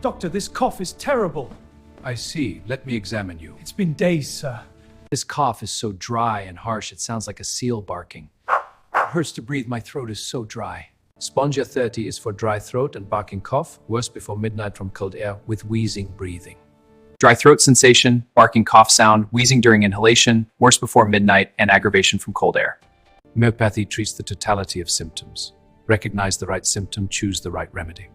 Doctor, this cough is terrible. I see. Let me examine you. It's been days, sir. This cough is so dry and harsh, it sounds like a seal barking. It hurts to breathe, my throat is so dry. Spongia 30 is for dry throat and barking cough, worse before midnight from cold air with wheezing breathing. Dry throat sensation, barking cough sound, wheezing during inhalation, worse before midnight, and aggravation from cold air. Homeopathy treats the totality of symptoms. Recognize the right symptom, choose the right remedy.